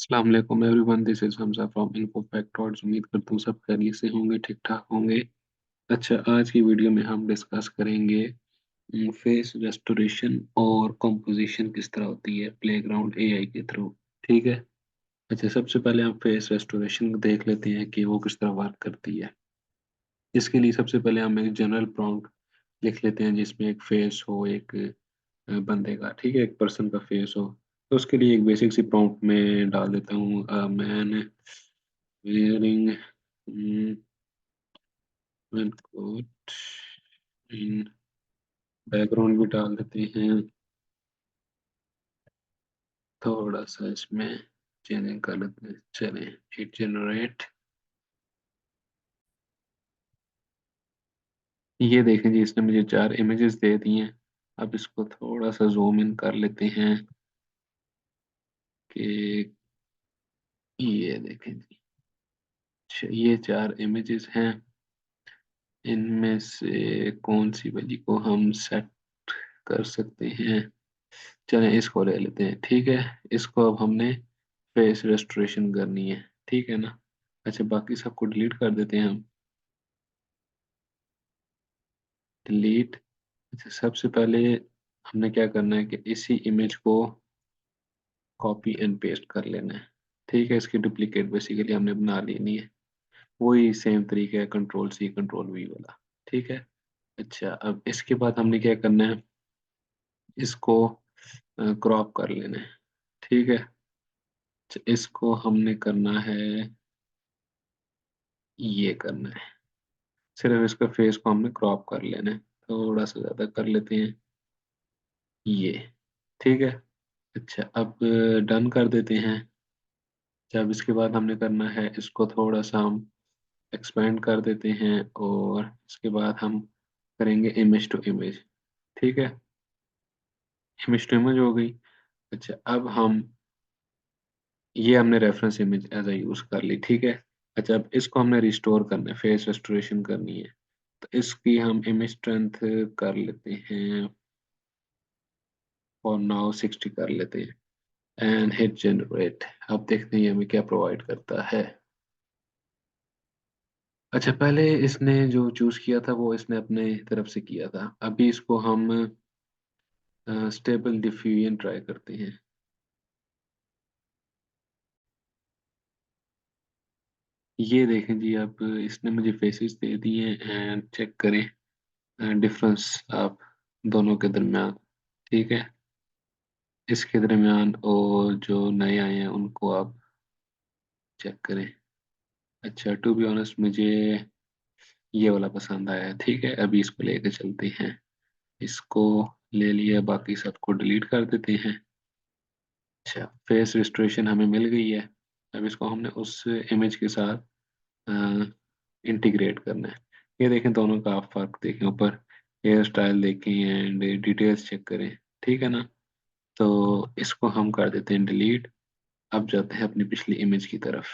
अस्सलाम वालेकुम everyone, this is Hamza from info factors. उम्मीद करता हूँ सब खैरियत से होंगे, ठीक ठाक होंगे। अच्छा, आज की वीडियो में हम डिस्कस करेंगे फेस रेस्टोरेशन और कंपोजिशन किस तरह होती है प्लेग्राउंड एआई के थ्रू। ठीक है। अच्छा, सबसे पहले हम फेस रेस्टोरेशन देख लेते हैं कि वो किस तरह वर्क करती है। इसके लिए सबसे पहले हम एक जनरल प्रॉम्प्ट लिख लेते हैं जिसमें एक फेस हो, एक बंदे का, ठीक है, एक पर्सन का फेस हो। तो उसके लिए एक बेसिक सी प्रॉम्प्ट में डाल देता हूँ मैन वेयरिंग कोट इन, बैकग्राउंड भी डाल देते हैं। थोड़ा सा इसमें चेंजिंग कर लेते हैं। चलें, हिट जनरेट। ये देखें जी, इसने मुझे 4 इमेजेस दे दी हैं। अब इसको थोड़ा सा जूम इन कर लेते हैं कि ये देखें जी। अच्छा, ये 4 इमेजेस हैं। इनमें से कौन सी वाली को हम सेट कर सकते हैं? चलें, इसको ले लेते हैं। ठीक है। इसको अब हमने फेस रेस्टोरेशन करनी है, ठीक है ना। अच्छा, बाकी सबको डिलीट कर देते हैं हम। डिलीट। अच्छा, सबसे पहले हमने क्या करना है कि इसी इमेज को कॉपी एंड पेस्ट कर लेना है। ठीक है, इसकी डुप्लीकेट बेसिकली हमने बना लेनी है। वही सेम तरीका है, कंट्रोल C कंट्रोल V वाला। ठीक है। अच्छा, अब इसके बाद हमने क्या करना है, इसको क्रॉप कर लेना है। ठीक है। अच्छा, इसको हमने करना है, ये करना है। सिर्फ इसका फेस को हमने क्रॉप कर लेना है, थोड़ा सा ज्यादा कर लेते हैं, ये। ठीक है। अच्छा, अब डन कर देते हैं। जब इसके बाद हमने करना है, इसको थोड़ा सा हम एक्सपेंड कर देते हैं और इसके बाद हम करेंगे इमेज टू इमेज। ठीक है। इमेज टू इमेज हो गई। अच्छा, अब हम, ये हमने reference image as a use कर ली। ठीक है। अच्छा, अब इसको हमने रिस्टोर करना है, फेस रेस्टोरेशन करनी है। तो इसकी हम इमेज स्ट्रेंथ कर लेते हैं, और नाउ 60 कर लेते हैं एंड हिट जनरेट। अब देखते हैं ये हमें क्या प्रोवाइड करता है। अच्छा, पहले इसने जो चूज किया था वो इसने अपने तरफ से किया था। अभी इसको हम स्टेबल डिफ्यूजन ट्राई करते हैं। ये देखें जी, अब इसने मुझे फेसेस दे दिए एंड चेक करें डिफरेंस आप दोनों के दरमियान। ठीक है। इसके दरमियान और जो नए आए हैं उनको आप चेक करें। अच्छा, टू बी ऑनेस्ट मुझे ये वाला पसंद आया है। ठीक है, अभी इसको लेके चलते हैं। इसको ले लिया, बाकी सबको डिलीट कर देते हैं। अच्छा, फेस रिस्टोरेशन हमें मिल गई है। अब इसको हमने उस इमेज के साथ इंटीग्रेट करना है। ये देखें, दोनों का आप फर्क देखें, ऊपर हेयर स्टाइल देखें एंड डिटेल्स चेक करें। ठीक है ना। तो इसको हम कर देते हैं डिलीट। अब जाते हैं अपनी पिछली इमेज की तरफ।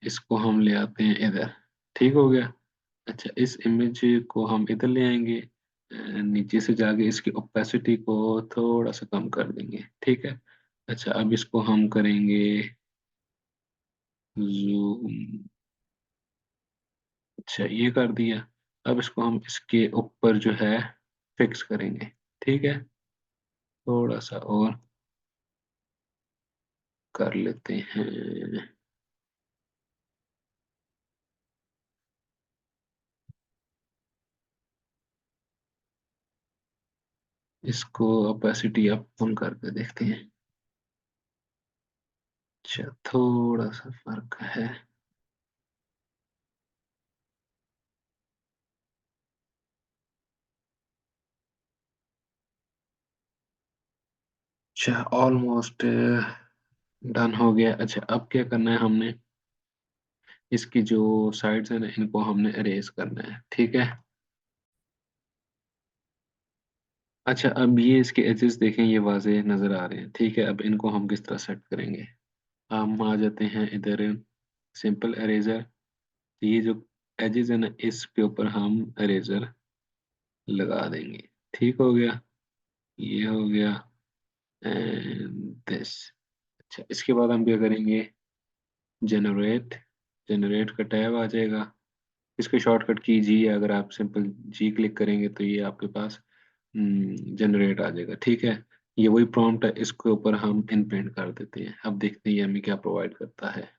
इसको हम ले आते हैं इधर। ठीक हो गया। अच्छा, इस इमेज को हम इधर ले आएंगे। नीचे से जाके इसकी ओपेसिटी को थोड़ा सा कम कर देंगे। ठीक है। अच्छा, अब इसको हम करेंगे जूम। अच्छा, ये कर दिया। अब इसको हम इसके ऊपर जो है फिक्स करेंगे। ठीक है। थोड़ा सा और कर लेते हैं। इसको ओपेसिटी अप कम करके देखते हैं। अच्छा, थोड़ा सा फर्क है। अच्छा, ऑलमोस्ट डन हो गया। अच्छा, अब क्या करना है हमने, इसकी जो साइड्स हैं ना, इनको हमने अरेज करना है। ठीक है। अच्छा, अब ये इसके एजेस देखें, ये वाज़ेह नज़र आ रहे हैं। ठीक है। अब इनको हम किस तरह सेट करेंगे, हम आ जाते हैं इधर, सिंपल इरेजर। ये जो एजेस है ना, इसके ऊपर हम इरेजर लगा देंगे। ठीक हो गया। ये हो गया एंड दिस। अच्छा, इसके बाद हम क्या करेंगे, जनरेट, जनरेट का टैब आ जाएगा। इसके शॉर्टकट की जी है, अगर आप सिंपल जी क्लिक करेंगे तो ये आपके पास जनरेट आ जाएगा। ठीक है, ये वही प्रॉम्प्ट है, इसके ऊपर हम इनपेंट कर देते हैं। अब देखते हैं ये हमें क्या प्रोवाइड करता है।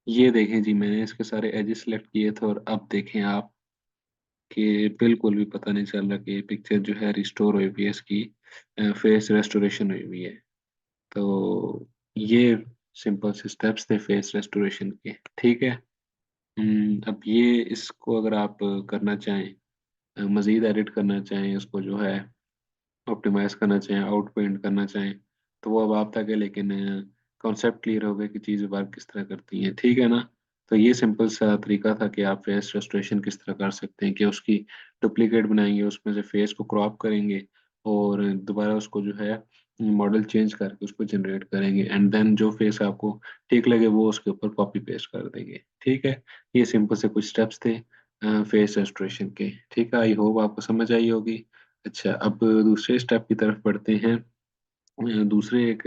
ये देखें जी, मैंने इसके सारे एजेस सेलेक्ट किए थे और अब देखें आप कि बिल्कुल भी पता नहीं चल रहा कि पिक्चर जो है रिस्टोर हुई हुई है, इसकी फेस रेस्टोरेशन हुई हुई है। तो ये सिंपल से स्टेप्स थे फेस रेस्टोरेशन के। ठीक है। अब ये इसको अगर आप करना चाहें, मज़ीद एडिट करना चाहें, उसको जो है ऑप्टिमाइज करना चाहें, आउट पेंट करना चाहें, तो वो अब आप तक है, लेकिन कॉन्सेप्ट क्लियर हो गया कि चीज़ें वर्क किस तरह करती हैं। ठीक है ना। तो ये सिंपल सा तरीका था कि आप फेस रेस्टोरेशन किस तरह कर सकते हैं, कि उसकी डुप्लीकेट बनाएंगे, उसमें से फेस को क्रॉप करेंगे और दोबारा उसको जो है मॉडल चेंज करके उसको जनरेट करेंगे, एंड देन जो फेस आपको ठीक लगे वो उसके ऊपर कॉपी पेस्ट कर देंगे। ठीक है। ये सिंपल से कुछ स्टेप्स थे फेस रेस्टोरेशन के। ठीक है, आई होप आपको समझ आई होगी। अच्छा, अब दूसरे स्टेप की तरफ बढ़ते हैं। दूसरे एक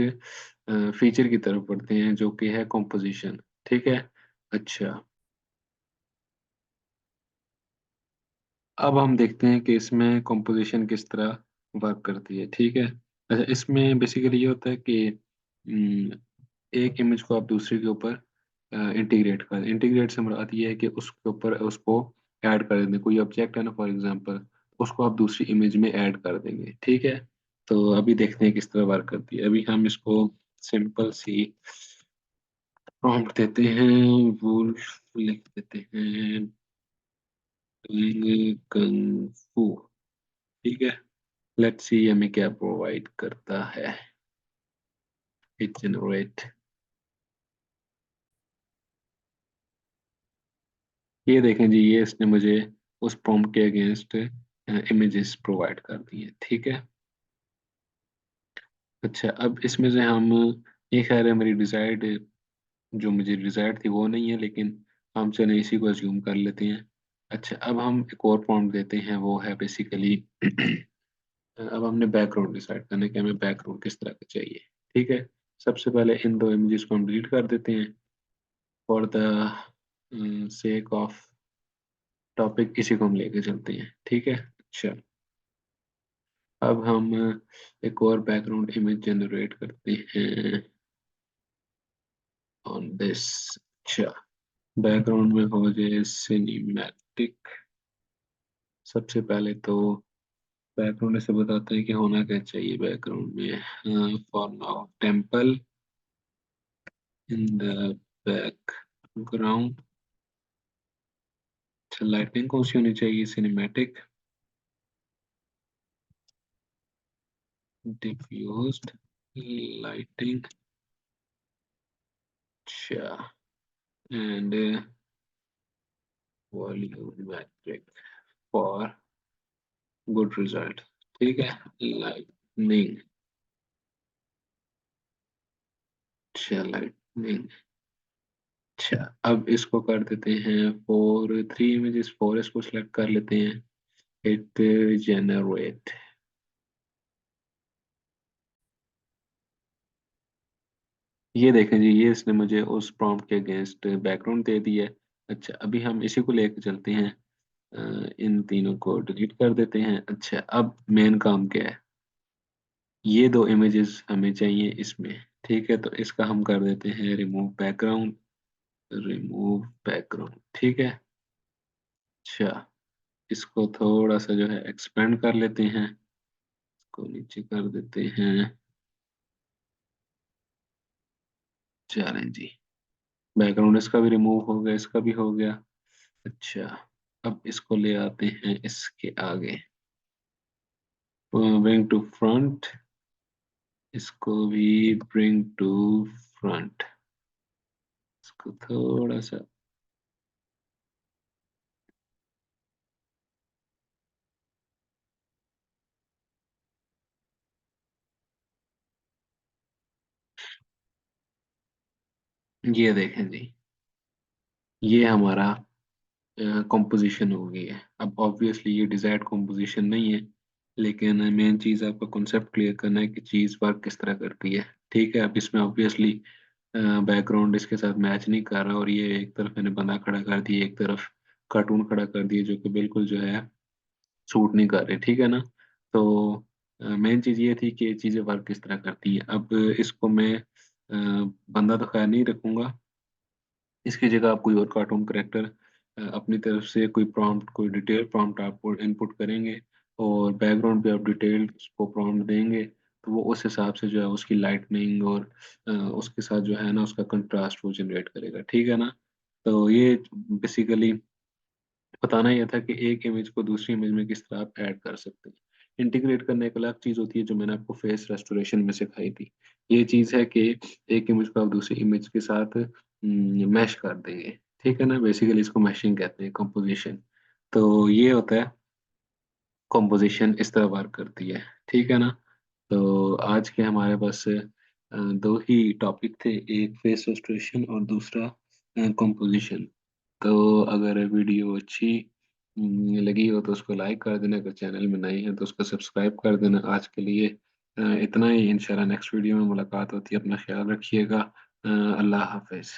फीचर की तरफ बढ़ते हैं जो कि है कॉम्पोजिशन। ठीक है। अच्छा, अब हम देखते हैं कि इसमें कॉम्पोजिशन किस तरह वर्क करती है। ठीक है। अच्छा, इसमें बेसिकली ये होता है कि एक इमेज को आप दूसरे के ऊपर इंटीग्रेट कर, इंटीग्रेट से मुराद ये है कि उसके ऊपर उसको ऐड कर देंगे। कोई ऑब्जेक्ट है ना फॉर एग्जांपल, उसको आप दूसरी इमेज में ऐड कर देंगे। ठीक है। तो अभी देखते हैं किस तरह वर्क करती है। अभी हम इसको सिंपल सी प्रॉम्प्ट देते हैं, वुल्फ लिख देते हैं, डूइंग कंग फू। ठीक है। लेट्स सी हमें क्या प्रोवाइड करता है। Hit generate. ये देखें जी, ये इसने मुझे उस प्रॉम्प्ट के अगेंस्ट इमेजेस प्रोवाइड कर दी है। ठीक है। अच्छा, अब इसमें से हम, ये खैर है मेरी डिजायर्ड, जो मुझे डिजायर्ड थी वो नहीं है, लेकिन हम चले इसी को अज्यूम कर लेते हैं। अच्छा, अब हम एक और प्रॉम्प्ट देते हैं, वो है बेसिकली अब हमने बैकग्राउंड डिसाइड करना है कि हमें बैकग्राउंड किस तरह का चाहिए। ठीक है। सबसे पहले इन दो इमेजेस को हम डिलीट कर देते हैं for the sake of topic, इसी को हम लेके चलते हैं। ठीक है। अच्छा, अब हम एक और बैकग्राउंड इमेज जनरेट करते हैं ऑन दिस। अच्छा, बैकग्राउंड में हो जाए सिनेमैटिक। सबसे पहले तो बैकग्राउंड से बताते हैं कि होना क्या चाहिए बैकग्राउंड में। For now temple in the background. अच्छा, लाइटिंग कौन सी होनी चाहिए, सिनेमैटिक, डिफ्यूज्ड लाइटिंग। अच्छा, and volumetric for good result. ठीक है। लाइटनिंग। अच्छा, लाइटनिंग। अच्छा, अब इसको कर देते हैं फोर, थ्री इमेजेस, फोर इसको सिलेक्ट कर लेते हैं। Hit generate. ये देखें जी, ये इसने मुझे उस प्रॉम्प्ट के अगेंस्ट बैकग्राउंड दे दी है। अच्छा, अभी हम इसी को लेके चलते हैं, इन तीनों को डिलीट कर देते हैं। अच्छा, अब मेन काम क्या है, ये दो इमेजेस हमें चाहिए इसमें। ठीक है, तो इसका हम कर देते हैं रिमूव बैकग्राउंड, रिमूव बैकग्राउंड। ठीक है। अच्छा, इसको थोड़ा सा जो है एक्सपेंड कर लेते हैं, इसको नीचे कर देते हैं। चलें जी, बैकग्राउंड इसका भी रिमूव हो गया, इसका भी हो गया। अच्छा, अब इसको ले आते हैं इसके आगे, ब्रिंग टू फ्रंट, इसको भी ब्रिंग टू फ्रंट, इसको थोड़ा सा, ये देखें जी, ये हमारा कंपोजिशन हो गई है। अब ऑब्वियसली ये डिजायर्ड कंपोजिशन नहीं है, लेकिन मेन चीज़ आपका कॉन्सेप्ट क्लियर करना है कि चीज़ वर्क किस तरह करती है। ठीक है, अब इसमें ऑब्वियसली बैकग्राउंड इसके साथ मैच नहीं कर रहा, और ये एक तरफ मैंने बंदा खड़ा कर दिया, एक तरफ कार्टून खड़ा कर दिया, जो कि बिल्कुल जो है सूट नहीं कर रहे। ठीक है ना? तो मेन चीज़ ये थी कि ये चीज़ें वर्क किस तरह करती हैं। अब इसको मैं बंदा तो खैर नहीं रखूँगा, इसकी जगह आप कोई और कार्टून कैरेक्टर अपनी तरफ से कोई प्रॉम्प्ट, कोई डिटेल प्रॉम्प्ट आप इनपुट करेंगे, और बैकग्राउंड पे आप डिटेल्ड उसको प्रॉम्प्ट देंगे, तो वो उस हिसाब से जो है उसकी लाइटनिंग और उसके साथ जो है ना उसका कंट्रास्ट वो जनरेट करेगा। ठीक है ना? तो ये बेसिकली बताना ये था कि एक इमेज को दूसरी इमेज में किस तरह आप ऐड कर सकते हैं। इंटीग्रेट करना एक अलग चीज़ होती है, जो मैंने आपको फेस रेस्टोरेशन में सिखाई थी। ये चीज़ है कि एक इमेज को आप दूसरी इमेज के साथ मैश कर देंगे। ठीक है ना? बेसिकली इसको मैशिंग कहते हैं, कंपोज़िशन। तो ये होता है कंपोज़िशन, इस तरह वर्क करती है। ठीक है ना? तो आज के हमारे पास 2 ही टॉपिक थे, एक फेस रेस्टोरेशन और दूसरा कंपोज़िशन। तो अगर वीडियो अच्छी लगी हो तो उसको लाइक कर देना, अगर चैनल में नए हैं तो उसको सब्सक्राइब कर देना। आज के लिए इतना ही, इंशाल्लाह नेक्स्ट वीडियो में मुलाकात होती है। अपना ख्याल रखिएगा। अल्लाह हाफ़िज़।